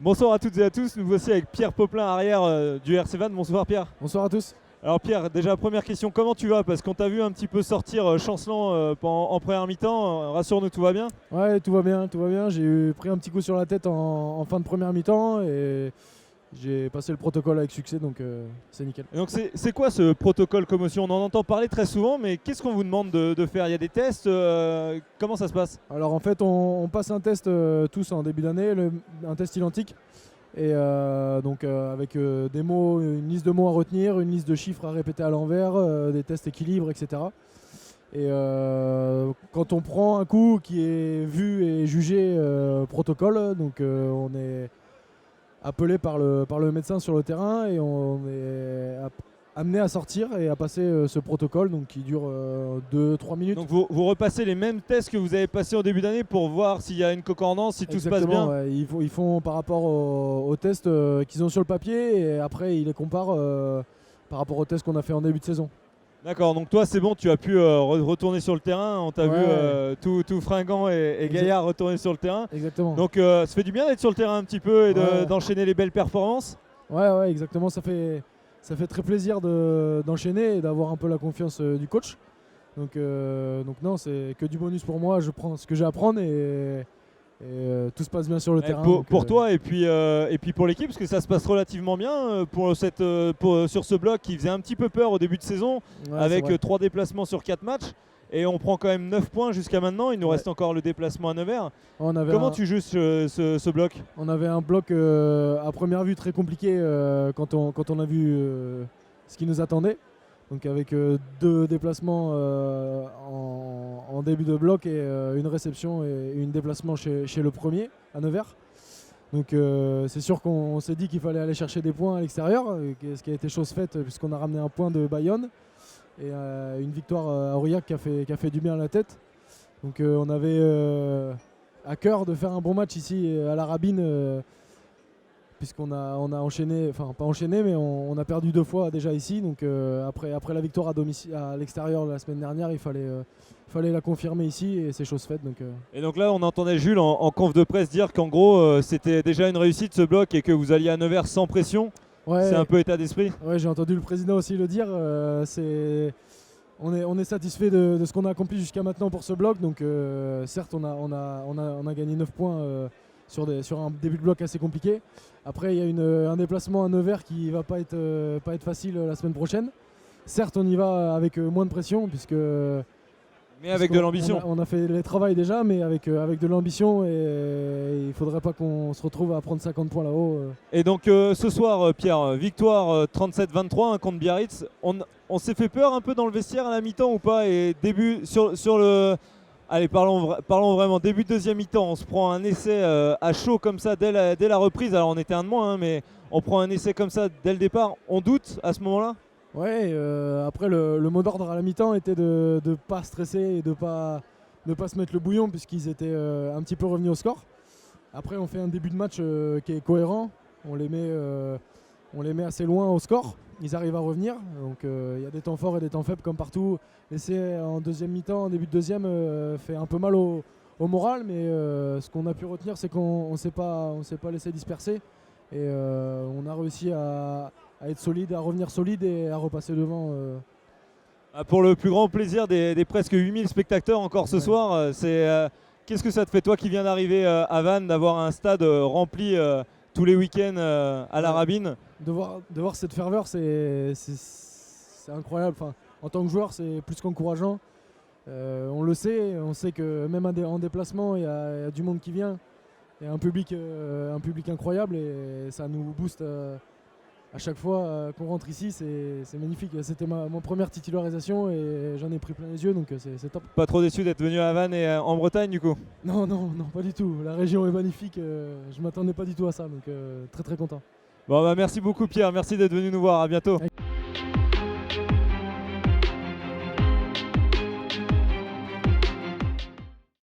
Bonsoir à toutes et à tous, nous voici avec Pierre Poplin, arrière du RC Vannes. Bonsoir Pierre. Bonsoir à tous. Alors Pierre, déjà première question, comment tu vas? Parce qu'on t'a vu un petit peu sortir chancelant en première mi-temps, rassure-nous, tout va bien? Ouais, tout va bien, tout va bien. Pris un petit coup sur la tête en fin de première mi-temps et j'ai passé le protocole avec succès, donc c'est nickel. Et donc c'est quoi ce protocole commotion? On en entend parler très souvent, mais qu'est-ce qu'on vous demande de faire? Il y a des tests, comment ça se passe? Alors en fait, on passe un test tous en début d'année, un test identique. Et donc avec des mots, une liste de mots à retenir, une liste de chiffres à répéter à l'envers, des tests équilibre, etc. Et quand on prend un coup qui est vu et jugé protocole, donc on est appelé par le médecin sur le terrain et on est amené à sortir et à passer ce protocole donc qui dure 2-3 minutes. Donc vous repassez les mêmes tests que vous avez passés au début d'année pour voir s'il y a une concordance, si tout se passe bien? Ouais. Ils font par rapport aux tests qu'ils ont sur le papier et après ils les comparent par rapport aux tests qu'on a fait en début de saison. D'accord, donc toi c'est bon, tu as pu retourner sur le terrain, on t'a vu tout fringant et gaillard retourner sur le terrain. Exactement. Donc ça fait du bien d'être sur le terrain un petit peu et d'enchaîner les belles performances. Ouais, exactement, ça fait très plaisir d'enchaîner et d'avoir un peu la confiance du coach. Donc non, c'est que du bonus pour moi, je prends ce que j'ai à prendre et tout se passe bien sur le terrain. Pour toi et puis pour l'équipe, parce que ça se passe relativement bien sur ce bloc qui faisait un petit peu peur au début de saison, avec 3 déplacements sur 4 matchs. Et on prend quand même 9 points jusqu'à maintenant, il nous reste encore le déplacement à Nevers. Comment tu juges ce bloc? On avait un bloc à première vue très compliqué quand on a vu ce qui nous attendait. Donc avec 2 déplacements en début de bloc et une réception et une déplacement chez le premier à Nevers. Donc c'est sûr qu'on s'est dit qu'il fallait aller chercher des points à l'extérieur, ce qui a été chose faite puisqu'on a ramené un point de Bayonne et une victoire à Aurillac qui a fait du bien à la tête. Donc on avait à cœur de faire un bon match ici à la Rabine puisqu'on a enchaîné, enfin pas enchaîné, mais on a perdu 2 fois déjà ici. Donc après la victoire à l'extérieur la semaine dernière, il fallait la confirmer ici et c'est chose faite. Et donc là, on entendait Jules en conf de presse dire qu'en gros, c'était déjà une réussite ce bloc et que vous alliez à Nevers sans pression. Ouais, c'est un peu état d'esprit. Ouais, j'ai entendu le président aussi le dire. On est satisfait de ce qu'on a accompli jusqu'à maintenant pour ce bloc. Donc certes, on a gagné 9 points sur un début de bloc assez compliqué. Après, il y a un déplacement à Nevers qui va pas être facile la semaine prochaine. Certes, on y va avec moins de pression mais avec de l'ambition. On a fait les travails déjà, mais avec de l'ambition et il ne faudrait pas qu'on se retrouve à prendre 50 points là-haut. Et donc ce soir, Pierre, victoire 37-23 contre Biarritz. On s'est fait peur un peu dans le vestiaire à la mi-temps ou pas? Et début sur le... Allez, parlons vraiment. Début de deuxième mi-temps, on se prend un essai à chaud comme ça dès la reprise. Alors on était un de moins, mais on prend un essai comme ça dès le départ. On doute à ce moment-là? Ouais, après le mot d'ordre à la mi-temps était de ne pas stresser et de ne pas se mettre le bouillon puisqu'ils étaient un petit peu revenus au score. Après on fait un début de match qui est cohérent, on les met assez loin au score, ils arrivent à revenir. Donc il y a des temps forts et des temps faibles comme partout. L'essai en deuxième mi-temps, en début de deuxième fait un peu mal au moral, mais ce qu'on a pu retenir c'est qu'on ne s'est pas laissé disperser et on a réussi à être solide, à revenir solide et à repasser devant. Pour le plus grand plaisir des presque 8000 spectateurs encore ce soir, qu'est-ce que ça te fait toi qui viens d'arriver à Vannes, d'avoir un stade rempli tous les week-ends à la Rabine? De voir cette ferveur, c'est incroyable. Enfin, en tant que joueur, c'est plus qu'encourageant. On le sait, on sait que même en déplacement, il y a du monde qui vient. Il y a un public incroyable et ça nous booste. À chaque fois qu'on rentre ici, c'est magnifique. C'était ma première titularisation et j'en ai pris plein les yeux, donc c'est top. Pas trop déçu d'être venu à Vannes et en Bretagne du coup? Non, pas du tout. La région est magnifique. Je m'attendais pas du tout à ça, donc très très content. Bon, merci beaucoup Pierre, merci d'être venu nous voir. À bientôt.